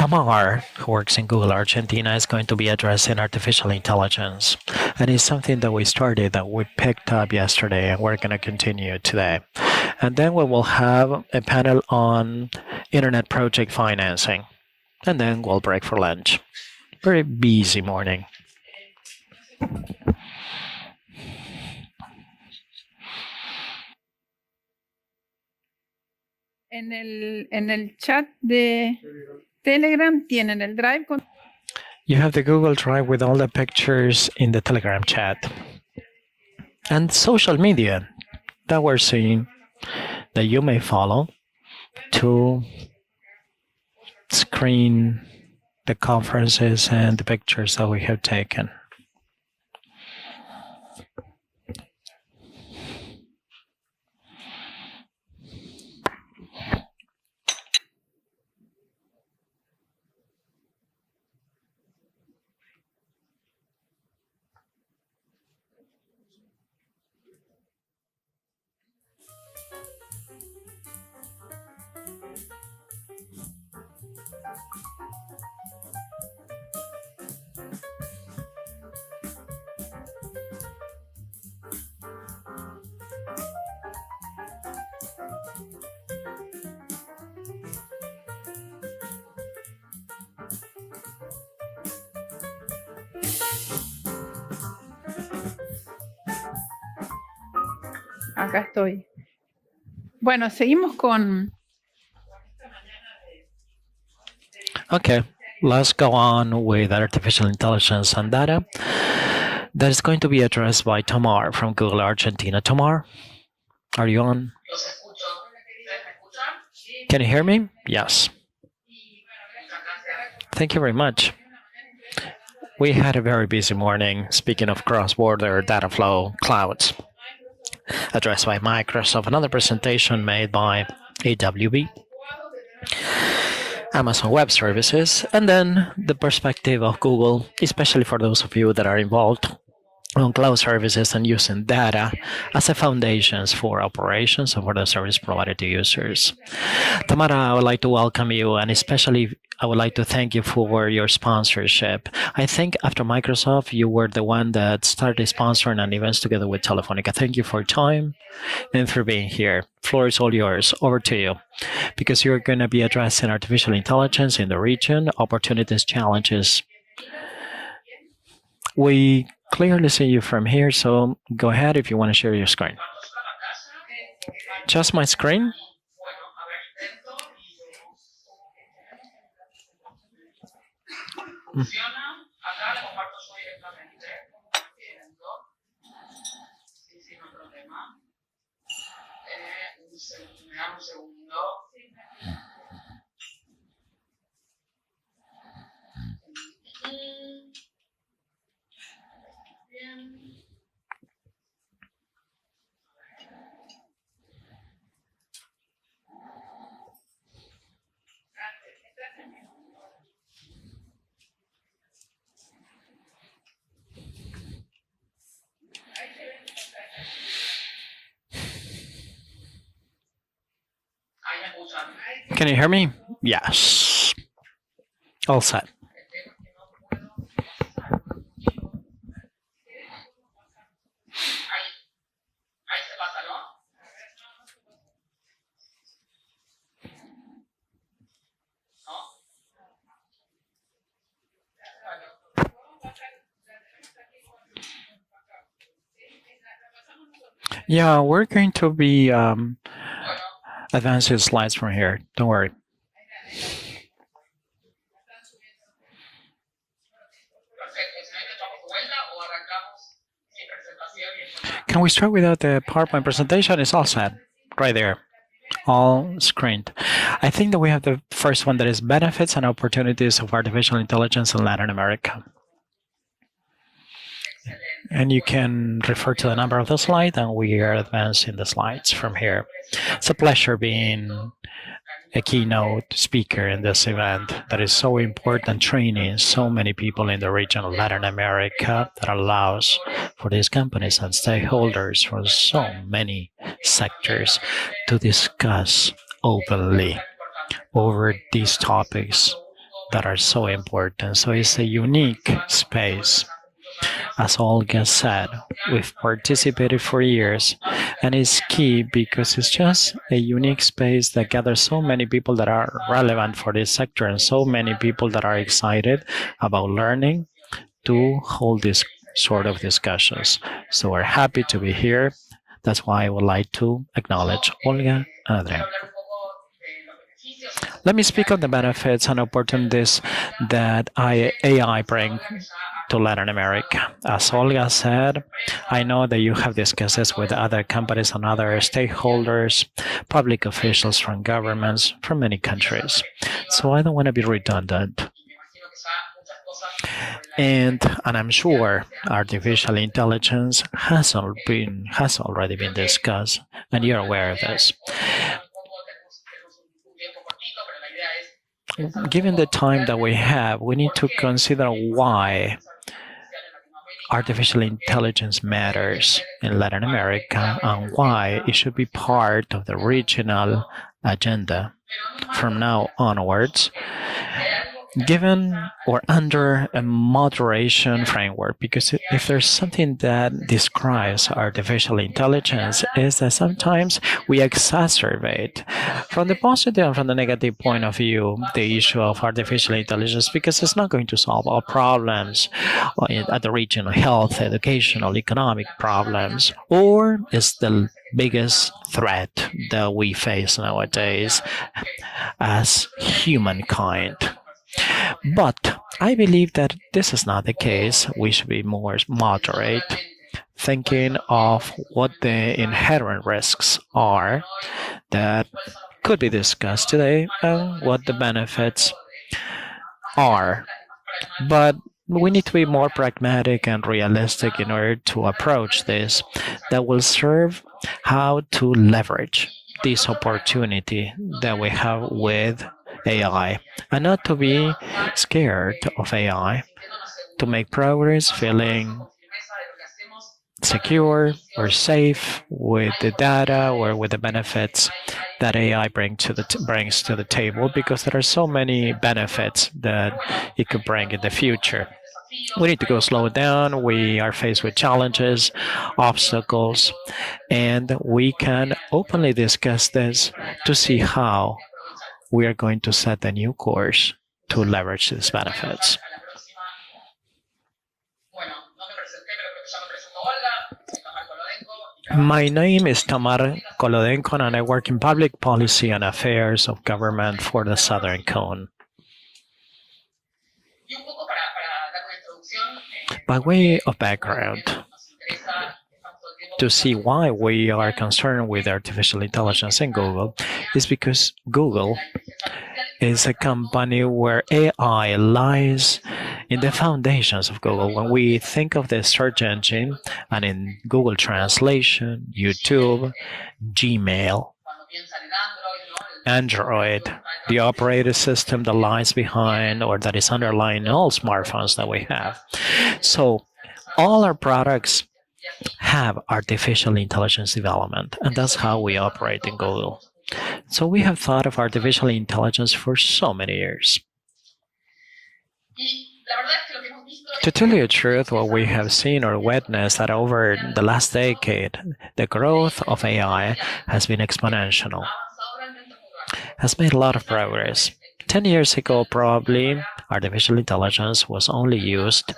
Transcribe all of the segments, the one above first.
Tamar, who works in Google Argentina, is going to be addressing artificial intelligence. And it's something that we started, that we picked up yesterday, and we're going to continue today. And then we will have a panel on internet project financing. And then we'll break for lunch. Very busy morning. En el chat de Telegram tienen el Drive con... You have the Google Drive with all the pictures in the Telegram chat. And social media that we're seeing that you may follow to screen the conferences and the pictures that we have taken. Acá estoy. Bueno, seguimos con... Okay, let's go on with artificial intelligence and data. That is going to be addressed by Tamar from Google Argentina. Tamar, are you on? Can you hear me? Yes. Thank you very much. We had a very busy morning, speaking of cross-border data flow clouds, addressed by Microsoft, another presentation made by AWB, Amazon Web Services, and then the perspective of Google, especially for those of you that are involved on cloud services and using data as a foundations for operations and for the service provided to users. Tamara, I would like to welcome you, and especially I would like to thank you for your sponsorship. I think after Microsoft, you were the one that started sponsoring an events together with Telefonica. Thank you for your time and for being here. Floor is all yours. Over to you. Because you're going to be addressing artificial intelligence in the region, opportunities, challenges. We clearly see you from here, so go ahead if you want to share your screen. Just my screen? Can you hear me? Yes. All set. Yeah, we're going to be advancing slides from here. Don't worry. Can we start without the PowerPoint presentation? It's all set right there, all screened. I think that we have the first one that is benefits and opportunities of artificial intelligence in Latin America. And you can refer to the number of the slide, and we are advancing the slides from here. It's a pleasure being a keynote speaker in this event that is so important, training so many people in the region of Latin America that allows for these companies and stakeholders from so many sectors to discuss openly over these topics that are so important. So it's a unique space. As Olga said, we've participated for years, and it's key because it's just a unique space that gathers so many people that are relevant for this sector and so many people that are excited about learning to hold this sort of discussions. So we're happy to be here. That's why I would like to acknowledge Olga and Adrian. Let me speak on the benefits and opportunities that AI bring to Latin America. As Olga said, I know that you have discussed this with other companies and other stakeholders, public officials from governments from many countries. So I don't want to be redundant. And I'm sure artificial intelligence has already been discussed, and you're aware of this. Given the time that we have, we need to consider why artificial intelligence matters in Latin America and why it should be part of the regional agenda from now onwards, given or under a moderation framework. Because if there's something that describes artificial intelligence, is that sometimes we exacerbate from the positive and from the negative point of view the issue of artificial intelligence, because it's not going to solve all problems at the regional health, educational, economic problems, or is the biggest threat that we face nowadays as humankind. But I believe that this is not the case. We should be more moderate, thinking of what the inherent risks are that could be discussed today and what the benefits are. But we need to be more pragmatic and realistic in order to approach this that will serve how to leverage this opportunity that we have with AI, and not to be scared of AI, to make progress feeling secure or safe with the data or with the benefits that AI brings to the table, because there are so many benefits that it could bring in the future. We need to go slow down. We are faced with challenges, obstacles, and we can openly discuss this to see how we are going to set a new course to leverage these benefits. My name is Tamar Colodenco, and I work in public policy and affairs of government for the Southern Cone. By way of background, to see why we are concerned with artificial intelligence in Google is because Google is a company where AI lies in the foundations of Google. When we think of the search engine, and in Google Translation, YouTube, Gmail, Android, the operating system that lies behind or that is underlying all smartphones that we have. So all our products have artificial intelligence development, and that's how we operate in Google. So we have thought of artificial intelligence for so many years. To tell you the truth, what we have seen or witnessed that over the last decade, the growth of AI has been exponential, has made a lot of progress. 10 years ago, probably, artificial intelligence was only used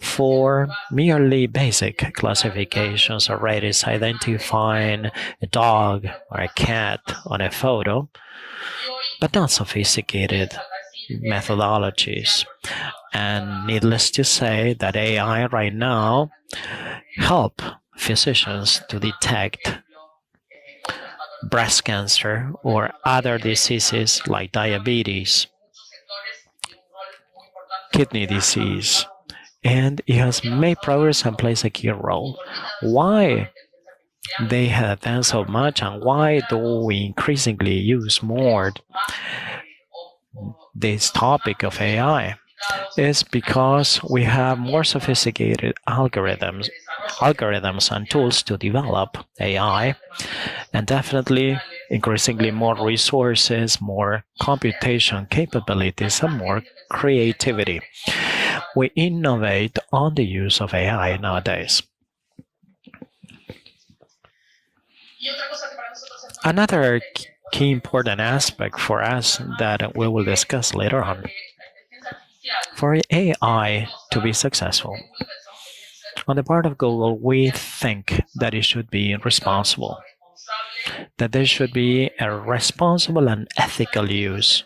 for merely basic classifications or rates, identifying a dog or a cat on a photo, but not sophisticated methodologies. And needless to say that AI right now help physicians to detect breast cancer or other diseases like diabetes, kidney disease, and it has made progress and plays a key role. Why they have done so much, and why do we increasingly use more this topic of AI, is because we have more sophisticated algorithms and tools to develop AI, and definitely increasingly more resources, more computation capabilities, and more creativity. We innovate on the use of AI nowadays. Another key important aspect for us that we will discuss later on. For AI to be successful, on the part of Google, we think that it should be responsible, that there should be a responsible and ethical use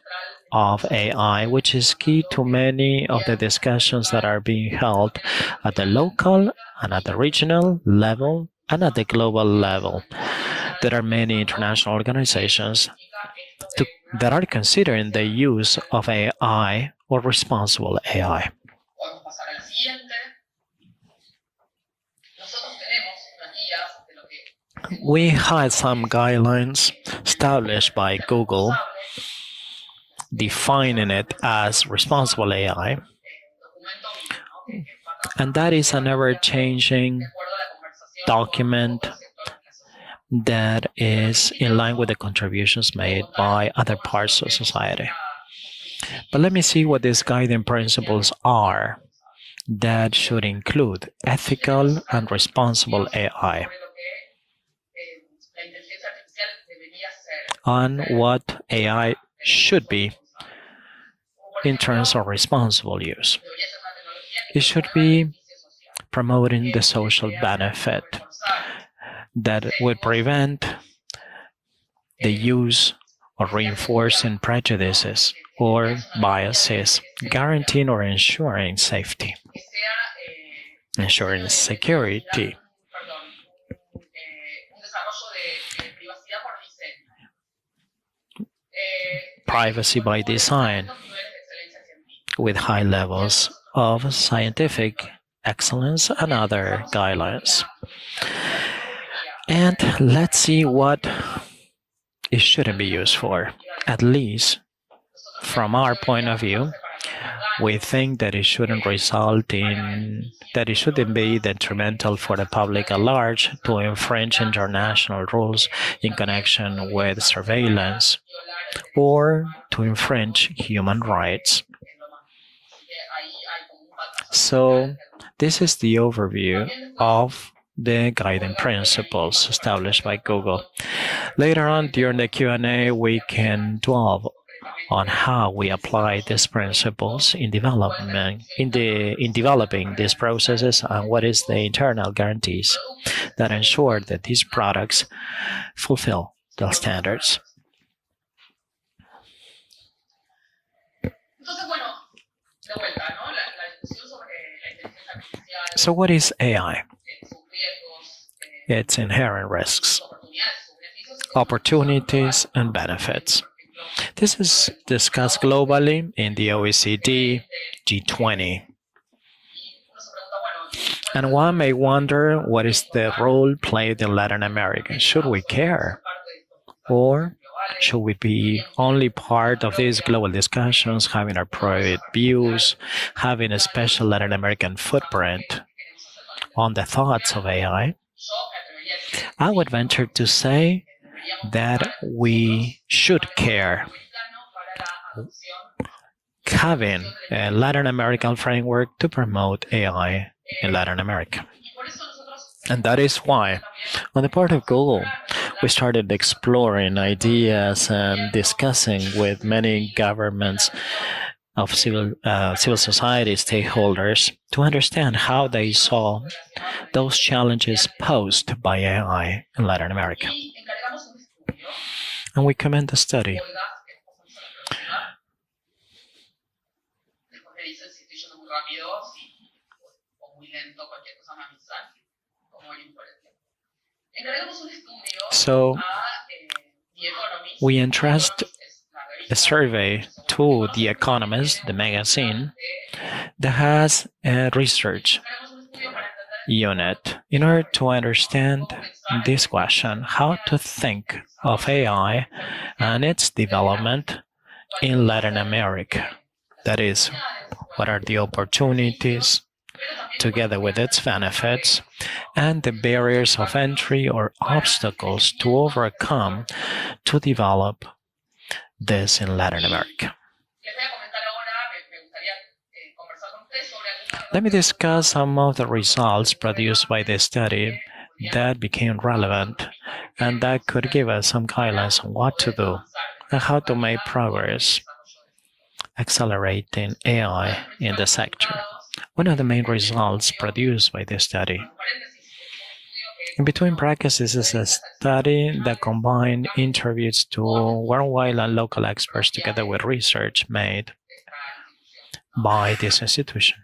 of AI, which is key to many of the discussions that are being held at the local and at the regional level and at the global level. There are many international organizations that are considering the use of AI or responsible AI. We had some guidelines established by Google defining it as responsible AI, and that is an ever-changing document that is in line with the contributions made by other parts of society. But let me see what these guiding principles are that should include ethical and responsible AI, on what AI should be in terms of responsible use. It should be promoting the social benefit that would prevent the use or reinforcing prejudices or biases, guaranteeing or ensuring safety, ensuring security, privacy by design, with high levels of scientific excellence and other guidelines. And let's see what it shouldn't be used for. At least from our point of view, we think that it shouldn't be detrimental for the public at large, to infringe international rules in connection with surveillance, or to infringe human rights. So this is the overview of the guiding principles established by Google. Later on during the Q&A, we can dwell on how we apply these principles in developing these processes, and what is the internal guarantees that ensure that these products fulfill the standards. So what is AI? Its inherent risks, opportunities, and benefits. This is discussed globally in the OECD, G20. And one may wonder, what is the role played in Latin America? Should we care? Or should we be only part of these global discussions, having our private views, having a special Latin American footprint on the thoughts of AI? I would venture to say that we should care, having a Latin American framework to promote AI in Latin America. And that is why, on the part of Google, we started exploring ideas and discussing with many governments of civil society stakeholders to understand how they saw those challenges posed by AI in Latin America. And we commend the study. So we entrust a survey to The Economist, the magazine, that has a research unit in order to understand this question: how to think of AI and its development in Latin America. That is, what are the opportunities together with its benefits, and the barriers of entry or obstacles to overcome to develop this in Latin America. Let me discuss some of the results produced by this study that became relevant and that could give us some guidelines on what to do and how to make progress accelerating AI in the sector. One of the main results produced by this study. In between brackets, this is a study that combined interviews to worldwide and local experts together with research made by this institution.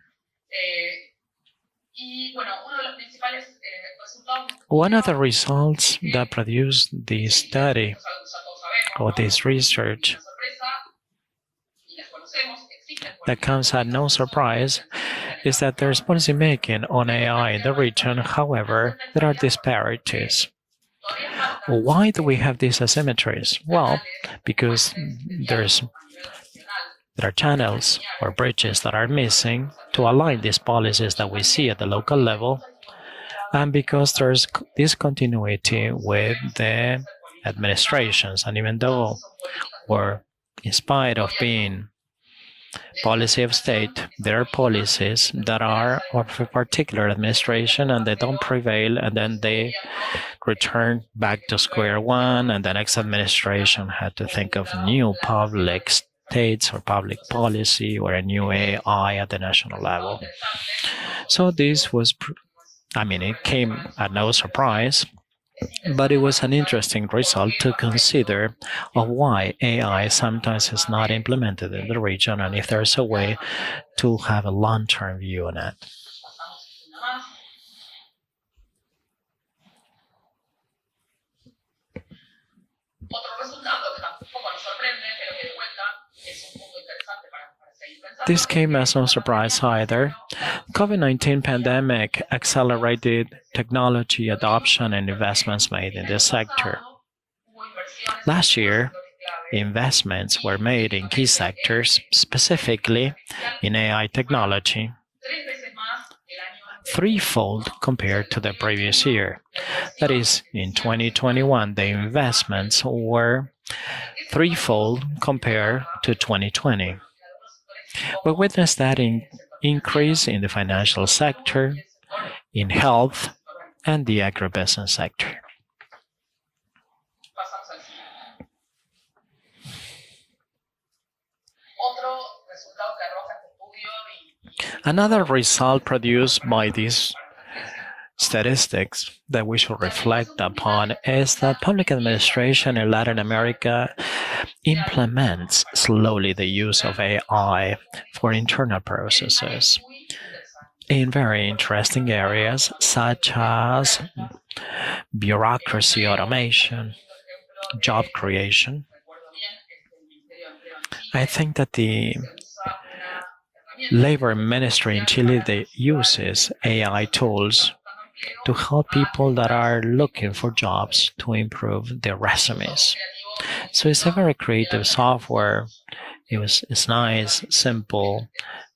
One of the results that produced this study or this research that comes at no surprise is that there's policy making on AI in the region. However, there are disparities. Why do we have these asymmetries? Well, because there are channels or bridges that are missing to align these policies that we see at the local level, and because there's discontinuity with the administrations. And even though, or in spite of being policy of state, there are policies that are of a particular administration and they don't prevail, and then they return back to square one, and the next administration had to think of new public states or public policy or a new AI at the national level. So this was, it came at no surprise, but it was an interesting result to consider of why AI sometimes is not implemented in the region and if there's a way to have a long-term view on it. This came as no surprise either. COVID-19 pandemic accelerated technology adoption and investments made in this sector. Last year, investments were made in key sectors, specifically in AI technology, threefold compared to the previous year. That is, in 2021, the investments were threefold compared to 2020. We witnessed that increase in the financial sector, in health, and the agribusiness sector. Another result produced by these statistics that we should reflect upon is that public administration in Latin America implements slowly the use of AI for internal processes in very interesting areas such as bureaucracy automation, job creation. I think that the Labor Ministry in Chile uses AI tools to help people that are looking for jobs to improve their resumes. So it's a very creative software. It's nice, simple,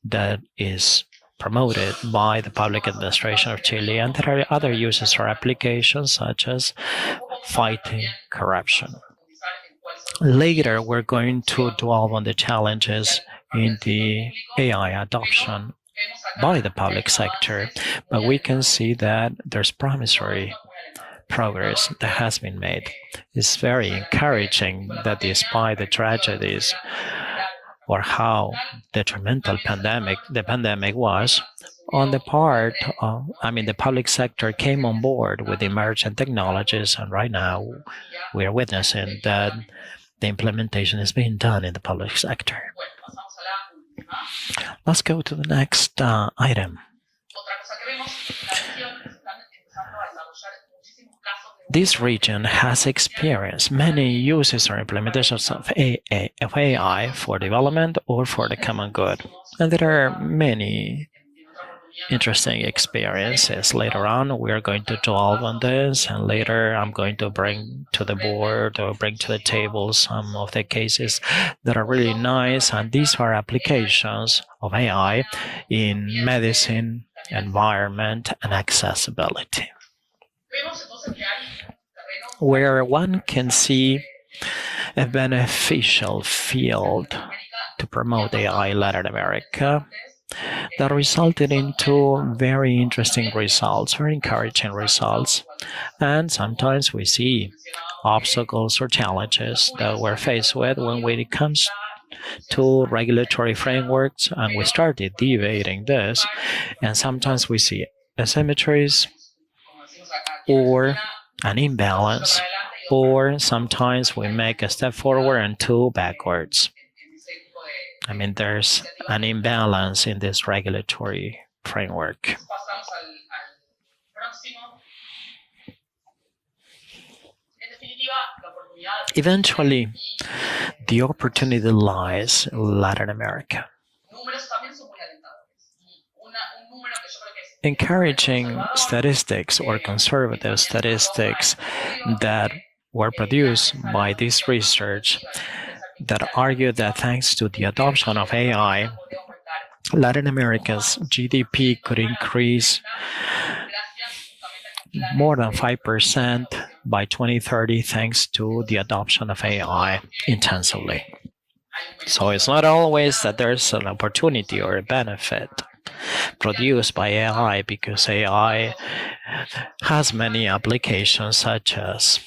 that is promoted by the public administration of Chile, and there are other uses or applications such as fighting corruption. Later, we're going to dwell on the challenges in the AI adoption by the public sector, but we can see that there's promissory progress that has been made. It's very encouraging that despite the tragedies or how detrimental the pandemic was, on the part of, the public sector came on board with emergent technologies, and right now we are witnessing that the implementation is being done in the public sector. Let's go to the next item. This region has experienced many uses or implementations of AI for development or for the common good. And there are many interesting experiences. Later on, we are going to dwell on this, and later I'm going to bring to the board or bring to the table some of the cases that are really nice, and these are applications of AI in medicine, environment, and accessibility, where one can see a beneficial field to promote AI in Latin America. that resulted into very interesting results, very encouraging results. And sometimes we see obstacles or challenges that we're faced with when it comes to regulatory frameworks, and we started debating this. And sometimes we see asymmetries or an imbalance, or sometimes we make a step forward and two backwards. I mean, there's an imbalance in this regulatory framework. Eventually, the opportunity lies in Latin America. Encouraging statistics or conservative statistics that were produced by this research that argue that thanks to the adoption of AI, Latin America's GDP could increase more than 5% by 2030 thanks to the adoption of AI intensively. So it's not always that there's an opportunity or a benefit produced by AI, because AI has many applications such as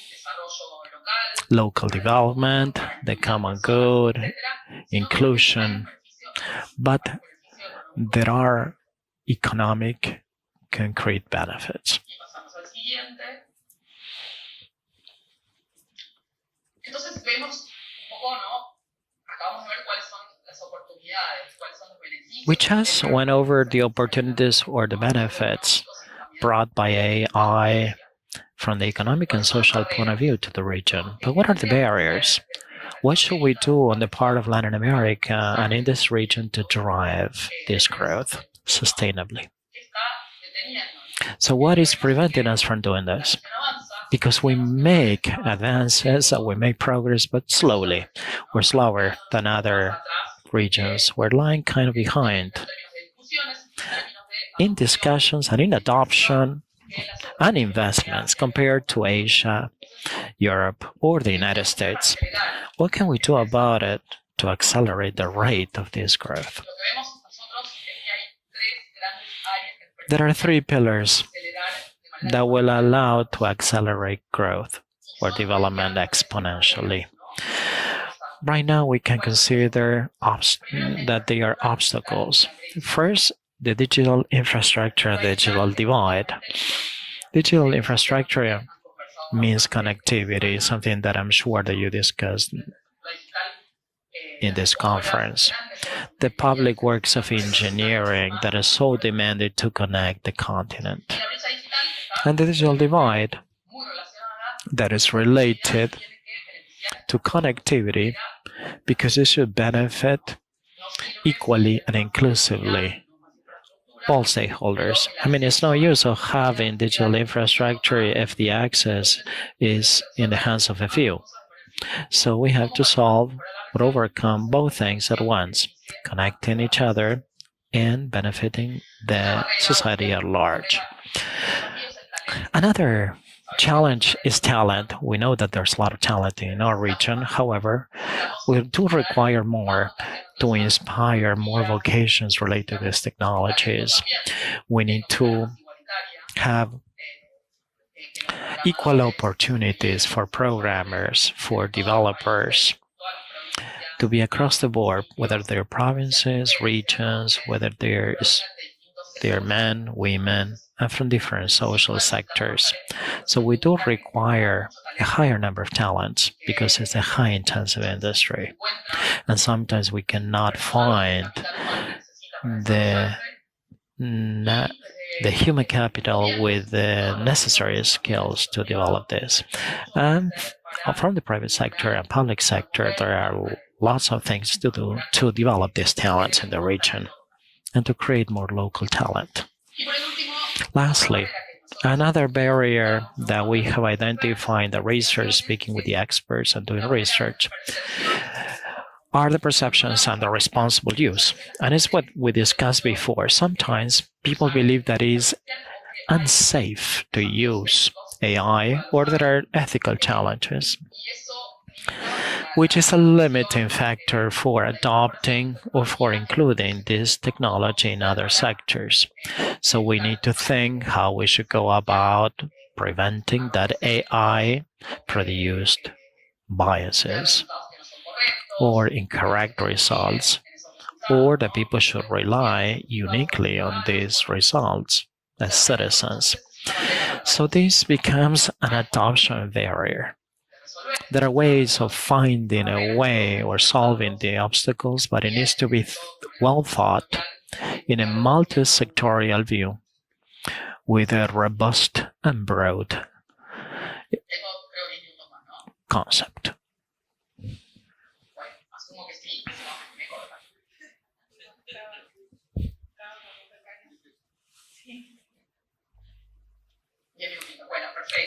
local development, the common good, inclusion, but there are economic concrete benefits. We just went over the opportunities or the benefits brought by AI from the economic and social point of view to the region. But what are the barriers? What should we do on the part of Latin America and in this region to drive this growth sustainably? So what is preventing us from doing this? Because we make advances, we make progress, but slowly. We're slower than other regions. We're lying kind of behind in discussions and in adoption and investments compared to Asia, Europe, or the United States. What can we do about it to accelerate the rate of this growth? There are three pillars that will allow to accelerate growth or development exponentially. Right now, we can consider that they are obstacles. First, the digital infrastructure and digital divide. Digital infrastructure means connectivity, something that I'm sure that you discussed in this conference. The public works of engineering that is so demanded to connect the continent. And the digital divide that is related to connectivity, because it should benefit equally and inclusively all stakeholders. I mean, it's no use of having digital infrastructure if the access is in the hands of a few. So we have to solve or overcome both things at once, connecting each other and benefiting the society at large. Another challenge is talent. We know that there's a lot of talent in our region. However, we do require more to inspire more vocations related to these technologies. We need to have equal opportunities for programmers, for developers, to be across the board, whether they're provinces, regions, whether they're men, women, and from different social sectors. So we do require a higher number of talents because it's a high-intensive industry. And sometimes we cannot find the human capital with the necessary skills to develop this. And from the private sector and public sector, there are lots of things to do to develop these talents in the region and to create more local talent. Lastly, another barrier that we have identified in the research, speaking with the experts and doing research, are the perceptions and the responsible use. And it's what we discussed before. Sometimes people believe that it is unsafe to use AI or there are ethical challenges. which is a limiting factor for adopting or for including this technology in other sectors. So we need to think how we should go about preventing that AI produced biases or incorrect results, or that people should rely uniquely on these results as citizens. So this becomes an adoption barrier. There are ways of finding a way or solving the obstacles, but it needs to be well thought in a multi-sectorial view with a robust and broad concept.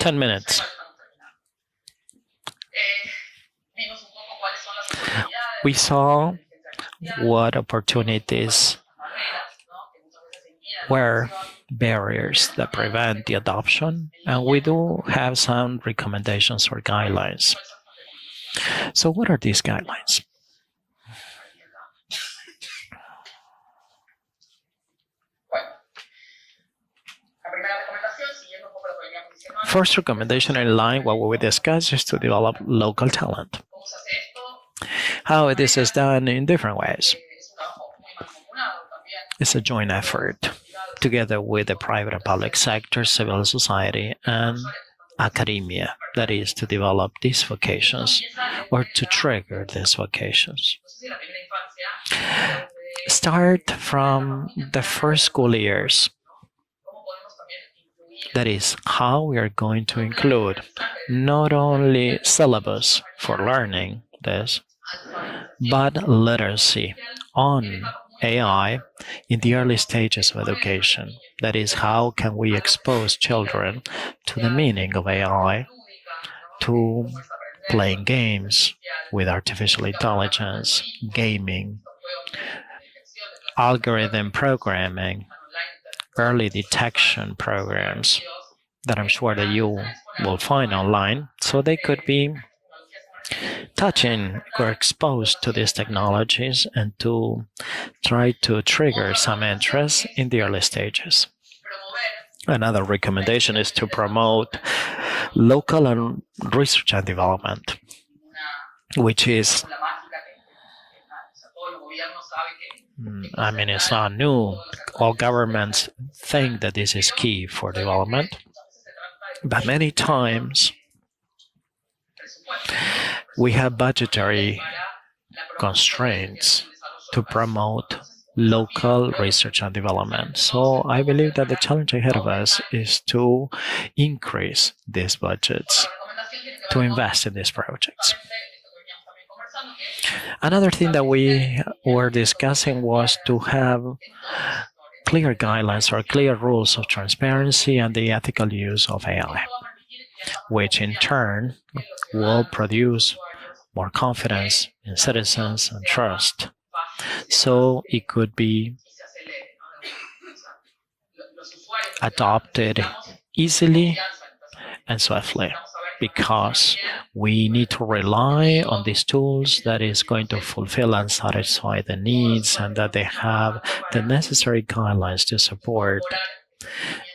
10 minutes. We saw what opportunities were barriers that prevent the adoption, and we do have some recommendations or guidelines. So what are these guidelines? First recommendation in line with what we discussed is to develop local talent. How this is done in different ways. It's a joint effort together with the private and public sector, civil society, and academia, that is to develop these vocations or to trigger these vocations. Start from the first school years. That is how we are going to include not only syllabus for learning this, but literacy on AI in the early stages of education. That is, how can we expose children to the meaning of AI, to playing games with artificial intelligence, gaming, algorithm programming, early detection programs that I'm sure that you will find online, so they could be touching or exposed to these technologies and to try to trigger some interest in the early stages. Another recommendation is to promote local and research and development, which is, it's not new. All governments think that this is key for development, but many times we have budgetary constraints to promote local research and development. So I believe that the challenge ahead of us is to increase these budgets, to invest in these projects. Another thing that we were discussing was to have clear guidelines or clear rules of transparency and the ethical use of AI, which in turn will produce more confidence in citizens and trust. So it could be adopted easily and swiftly, because we need to rely on these tools that is going to fulfill and satisfy the needs, and that they have the necessary guidelines to support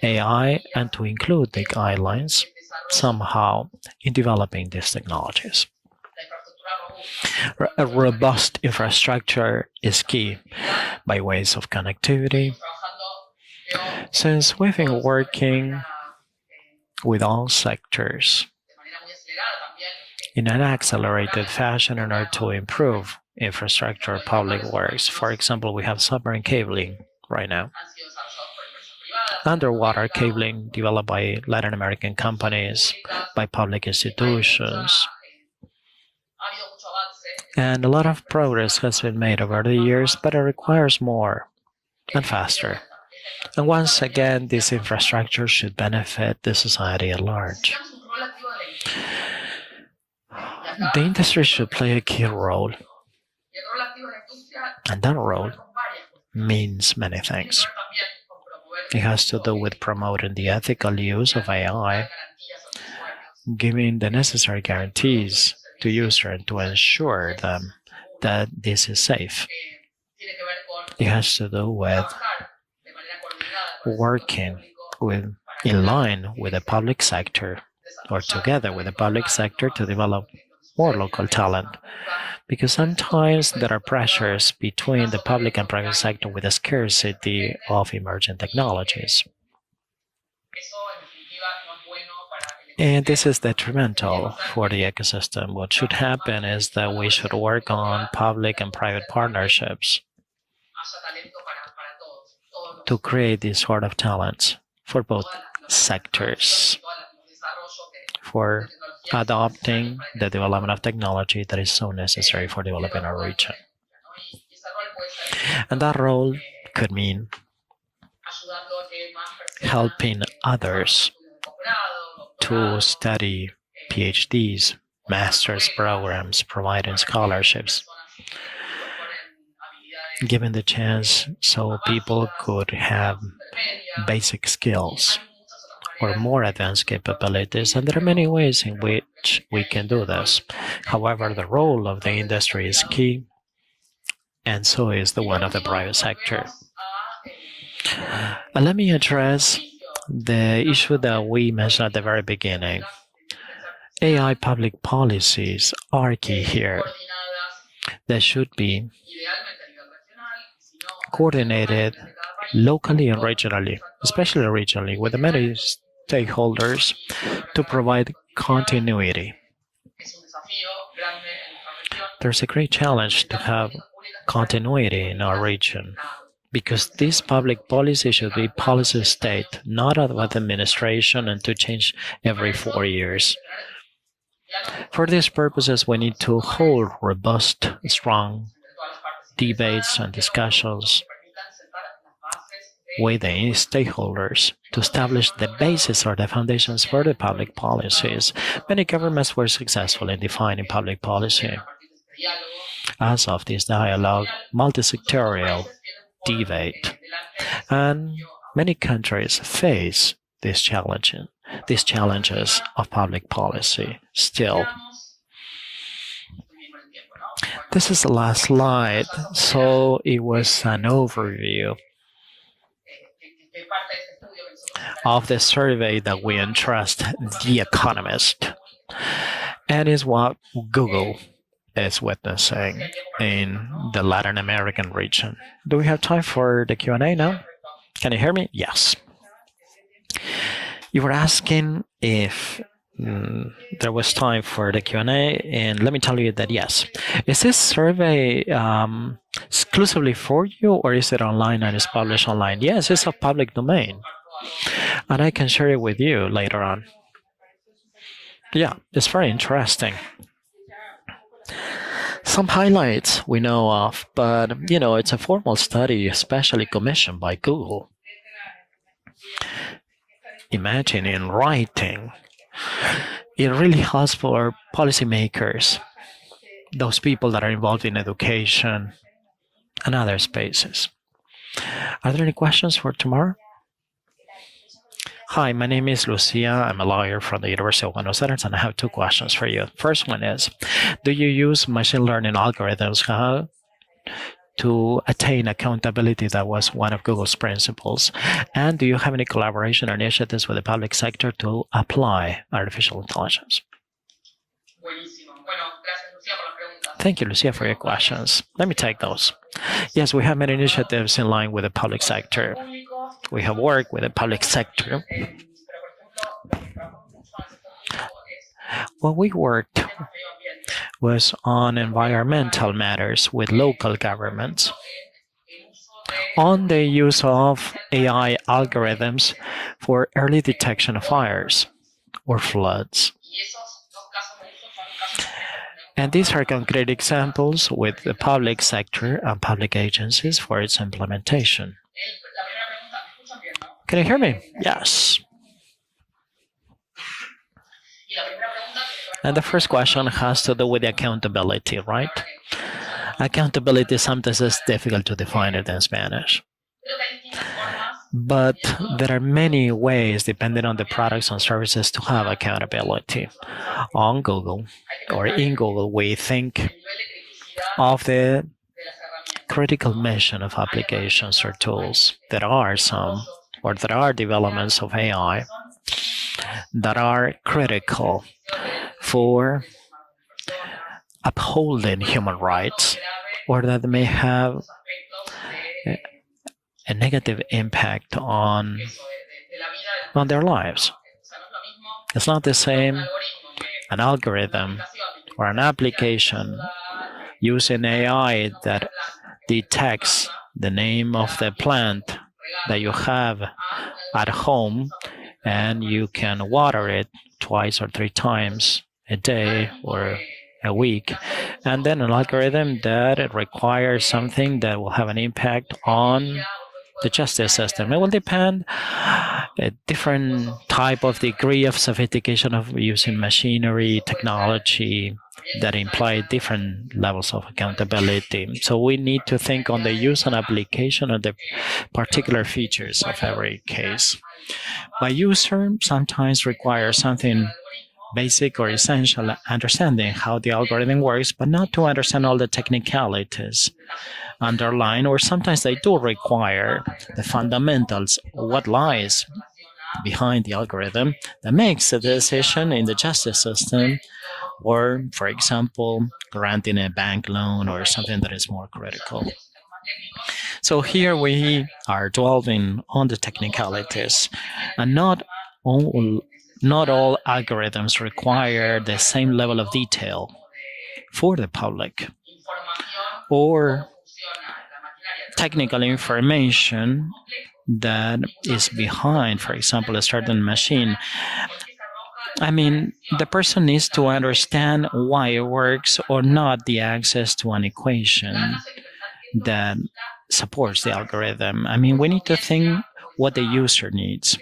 AI and to include the guidelines somehow in developing these technologies. A robust infrastructure is key by ways of connectivity. Since we've been working with all sectors in an accelerated fashion in order to improve infrastructure public works. For example, we have submarine cabling right now, underwater cabling developed by Latin American companies, by public institutions. And a lot of progress has been made over the years, but it requires more and faster. And once again, this infrastructure should benefit the society at large. The industry should play a key role, and that role means many things. It has to do with promoting the ethical use of AI, giving the necessary guarantees to user and to ensure them that this is safe. It has to do with working with in line with the public sector or together with the public sector to develop more local talent. Because sometimes there are pressures between the public and private sector with the scarcity of emerging technologies. And this is detrimental for the ecosystem. What should happen is that we should work on public and private partnerships to create these sort of talents for both sectors, for adopting the development of technology that is so necessary for developing our region. And that role could mean helping others to study PhDs, master's programs, providing scholarships, giving the chance so people could have basic skills or more advanced capabilities. And there are many ways in which we can do this. However, the role of the industry is key, and so is the one of the private sector. Let me address the issue that we mentioned at the very beginning. AI public policies are key here. They should be coordinated locally and regionally, especially regionally, with the many stakeholders to provide continuity. There's a great challenge to have continuity in our region because this public policy should be policy state, not about administration and to change every 4 years. For these purposes, we need to hold robust, strong debates and discussions with the stakeholders to establish the basis or the foundations for the public policies. Many governments were successful in defining public policy. As of this dialogue, multi-sectorial debate, and many countries face these challenges of public policy still. This is the last slide, so it was an overview of the survey that we entrust The Economist, and is what Google is witnessing in the Latin American region. Do we have time for the Q&A now? Can you hear me? Yes. You were asking if there was time for the Q&A, and let me tell you that yes. Is this survey exclusively for you, or is it online and is published online? Yes, it's a public domain, and I can share it with you later on. Yeah, it's very interesting. Some highlights we know of, but it's a formal study, especially commissioned by Google. Imagine in writing. It really helps for policymakers, those people that are involved in education and other spaces. Are there any questions for Tamar? Hi, my name is Lucia. I'm a lawyer from the University of Buenos Aires, and I have two questions for you. First one is, do you use machine learning algorithms to attain accountability? That was one of Google's principles. And do you have any collaboration or initiatives with the public sector to apply artificial intelligence? Thank you, Lucia, for your questions. Let me take those. Yes, we have many initiatives in line with the public sector. We have worked with the public sector. What we worked was on environmental matters with local governments, on the use of AI algorithms for early detection of fires or floods. And these are concrete examples with the public sector and public agencies for its implementation. Can you hear me? Yes. And the first question has to do with the accountability, right? Accountability sometimes is difficult to define it in Spanish. But there are many ways, depending on the products and services, to have accountability. On Google or in Google, we think of the critical mission of applications or tools. There are some, or there are developments of AI that are critical for upholding human rights, or that may have a negative impact on their lives. It's not the same an algorithm or an application using AI that detects the name of the plant that you have at home, and you can water it twice or three times a day or a week, and then an algorithm that requires something that will have an impact on the justice system. It will depend a different type of degree of sophistication of using machinery, technology that imply different levels of accountability. So we need to think on the use and application of the particular features of every case. By user sometimes requires something basic or essential understanding how the algorithm works, but not to understand all the technicalities underlying, or sometimes they do require the fundamentals, what lies behind the algorithm that makes a decision in the justice system, or, for example, granting a bank loan or something that is more critical. So here we are dwelling on the technicalities, and not all algorithms require the same level of detail for the public, or technical information that is behind, for example, a certain machine. I mean, the person needs to understand why it works, or not the access to an equation that supports the algorithm. I mean, we need to think what the user needs,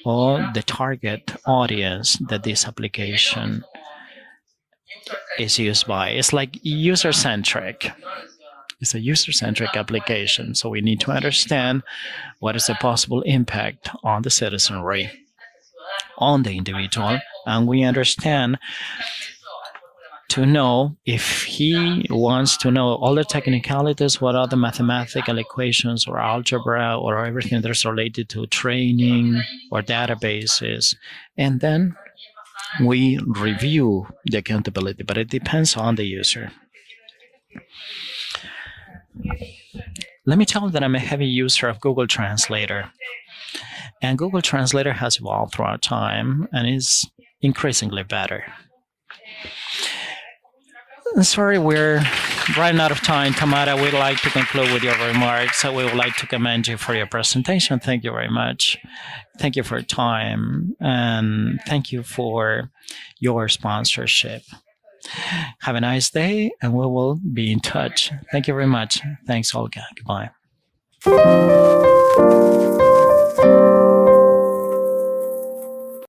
or the target audience that this application is used by. It's like user-centric. It's a user-centric application, so we need to understand what is the possible impact on the citizenry, on the individual, and we understand to know, if he wants to know all the technicalities, what are the mathematical equations or algebra or everything that's related to training or databases. And then we review the accountability, but it depends on the user. Let me tell you that I'm a heavy user of Google Translator. And Google Translator has evolved throughout time and is increasingly better. Sorry, we're running out of time. Tamara, we'd like to conclude with your remarks. So we would like to commend you for your presentation. Thank you very much. Thank you for your time, and thank you for your sponsorship. Have a nice day, and we will be in touch. Thank you very much. Thanks, Olga. Goodbye.